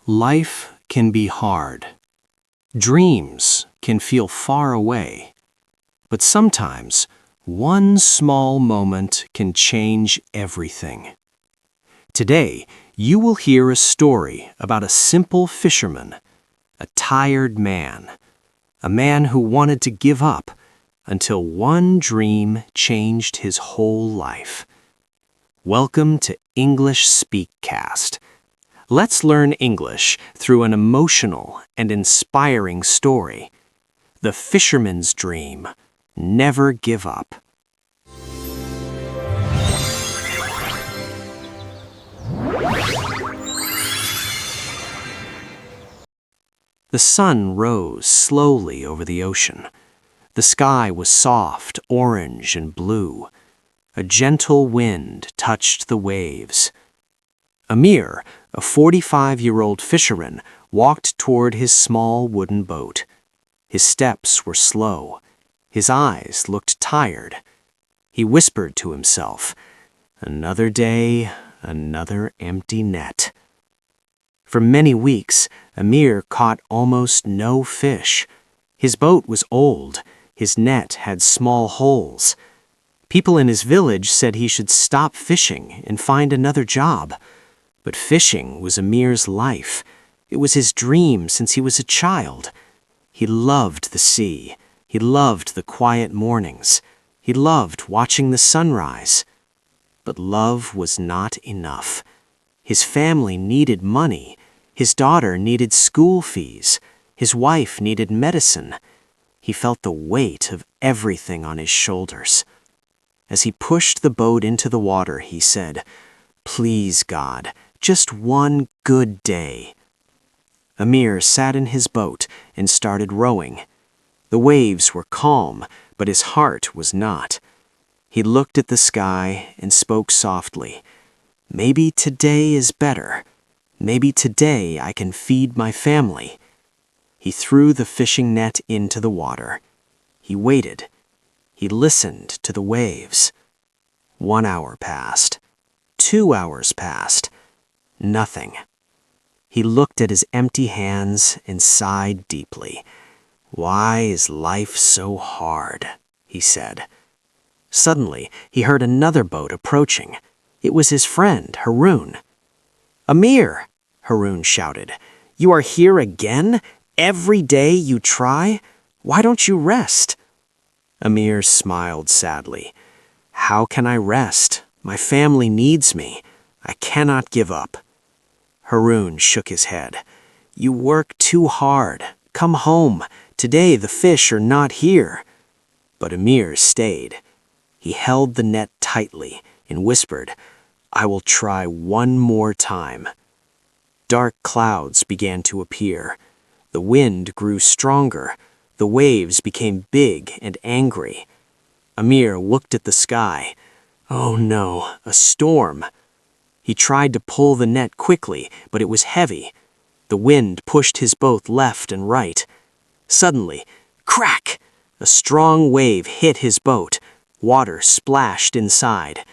Life can be hard. Dreams can feel far away. But sometimes, one small moment can change everything. Today, you will hear a story about a simple fisherman, a tired man, a man who wanted to give up until one dream changed his whole life. Welcome to English Speakcast. Let's learn English through an emotional and inspiring story. The Fisherman's Dream. Never give up. The sun rose slowly over the ocean. The sky was soft, orange, and blue. A gentle wind touched the waves. Amir, a 45-year-old fisherman, walked toward his small wooden boat. His steps were slow. His eyes looked tired. He whispered to himself, "Another day, another empty net." For many weeks, Amir caught almost no fish. His boat was old. His net had small holes. People in his village said he should stop fishing and find another job. But fishing was Amir's life. It was his dream since he was a child. He loved the sea. He loved the quiet mornings. He loved watching the sunrise. But love was not enough. His family needed money. His daughter needed school fees. His wife needed medicine. He felt the weight of everything on his shoulders. As he pushed the boat into the water, he said, "Please, God, just one good day." Amir sat in his boat and started rowing. The waves were calm, but his heart was not. He looked at the sky and spoke softly. "Maybe today is better. Maybe today I can feed my family." He threw the fishing net into the water. He waited. He listened to the waves. 1 hour passed. 2 hours passed. Nothing. He looked at his empty hands and sighed deeply. "Why is life so hard?" he said. Suddenly, he heard another boat approaching. It was his friend, Haroon. "Amir," Haroon shouted, "you are here again? Every day you try? Why don't you rest?" Amir smiled sadly. "How can I rest? My family needs me. I cannot give up." Haroon shook his head. "You work too hard. Come home. Today the fish are not here." But Amir stayed. He held the net tightly and whispered, "I will try one more time." Dark clouds began to appear. The wind grew stronger. The waves became big and angry. Amir looked at the sky. Oh no, a storm. He tried to pull the net quickly, but it was heavy. The wind pushed his boat left and right. Suddenly, crack! A strong wave hit his boat. Water splashed inside.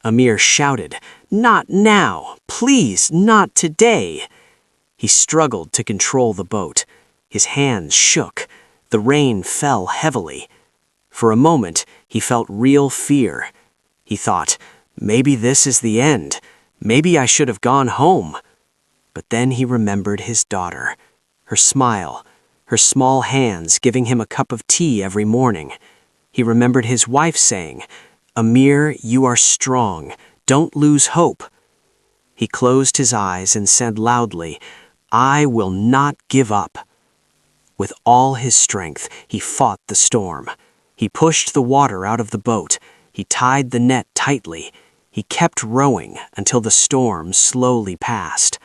Amir shouted, "Not now! Please, not today!" He struggled to control the boat. His hands shook. The rain fell heavily. For a moment, he felt real fear. He thought, "Maybe this is the end. Maybe I should have gone home." But then he remembered his daughter, her smile, her small hands giving him a cup of tea every morning. He remembered his wife saying, "Amir, you are strong. Don't lose hope." He closed his eyes and said loudly, "I will not give up." With all his strength, he fought the storm. He pushed the water out of the boat. He tied the net tightly. He kept rowing until the storm slowly passed.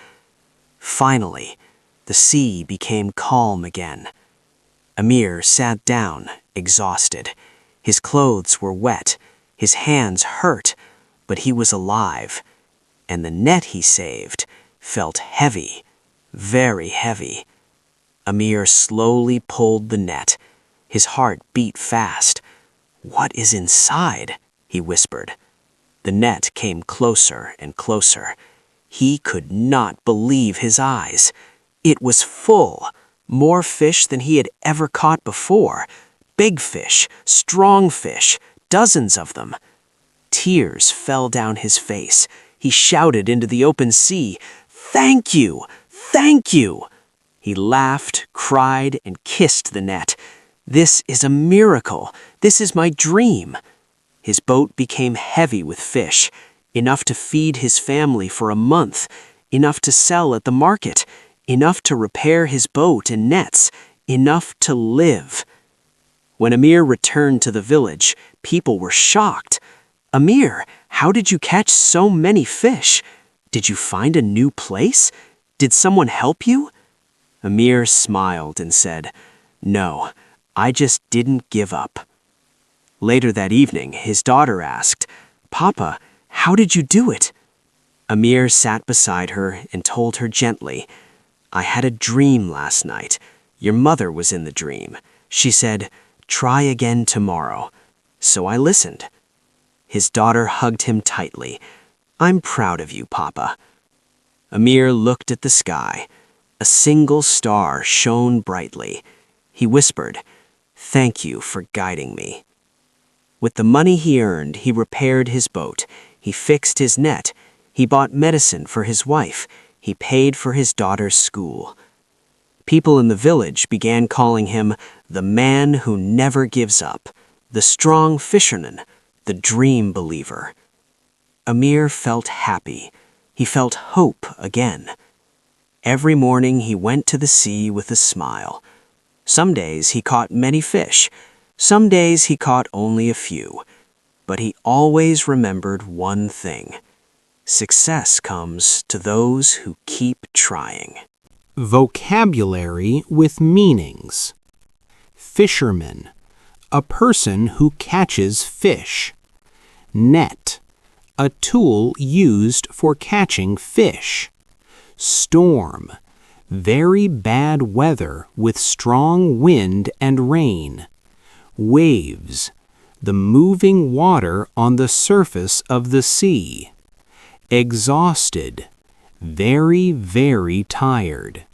Finally, the sea became calm again. Amir sat down, exhausted. His clothes were wet. His hands hurt, but he was alive. And the net he saved felt heavy, very heavy. Amir slowly pulled the net. His heart beat fast. "What is inside?" he whispered. The net came closer and closer. He could not believe his eyes. It was full, more fish than he had ever caught before. Big fish, strong fish, dozens of them. Tears fell down his face. He shouted into the open sea, "Thank you! Thank you!" He laughed, cried, and kissed the net. "This is a miracle. This is my dream." His boat became heavy with fish, enough to feed his family for a month, enough to sell at the market, enough to repair his boat and nets, enough to live. When Amir returned to the village, people were shocked. "Amir, how did you catch so many fish? Did you find a new place? Did someone help you?" Amir smiled and said, "No, I just didn't give up." Later that evening, his daughter asked, "Papa, how did you do it?" Amir sat beside her and told her gently, "I had a dream last night. Your mother was in the dream. She said, 'Try again tomorrow.' So I listened." His daughter hugged him tightly. "I'm proud of you, Papa." Amir looked at the sky. A single star shone brightly. He whispered, "Thank you for guiding me." With the money he earned, he repaired his boat. He fixed his net. He bought medicine for his wife. He paid for his daughter's school. People in the village began calling him the man who never gives up, the strong fisherman, the dream believer. Amir felt happy. He felt hope again. Every morning he went to the sea with a smile. Some days he caught many fish. Some days he caught only a few. But he always remembered one thing. Success comes to those who keep trying. Vocabulary with meanings. Fisherman, a person who catches fish. Net, a tool used for catching fish. Storm, very bad weather with strong wind and rain. Waves, the moving water on the surface of the sea. Exhausted, very, very tired.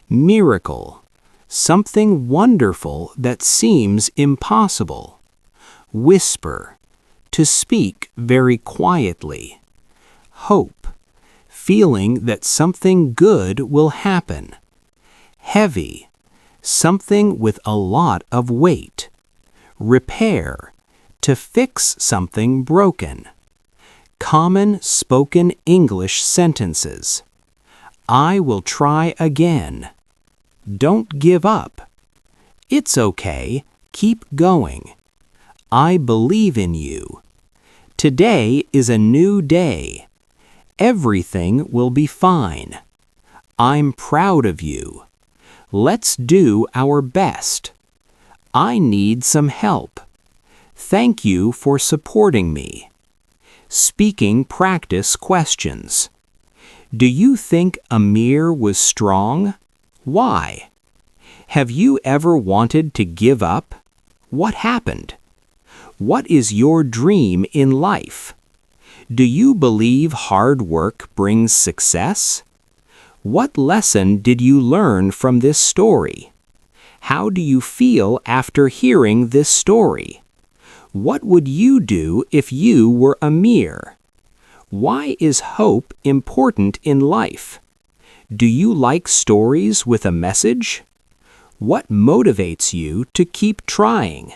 Miracle, something wonderful that seems impossible. Whisper, to speak very quietly. Hope, feeling that something good will happen. Heavy, something with a lot of weight. Repair, to fix something broken. Common spoken English sentences. I will try again. Don't give up. It's okay. Keep going. I believe in you. Today is a new day. Everything will be fine. I'm proud of you. Let's do our best. I need some help. Thank you for supporting me. Speaking practice questions. Do you think Amir was strong? Why? Have you ever wanted to give up? What happened? What is your dream in life? Do you believe hard work brings success? What lesson did you learn from this story? How do you feel after hearing this story? What would you do if you were Amir? Why is hope important in life? Do you like stories with a message? What motivates you to keep trying?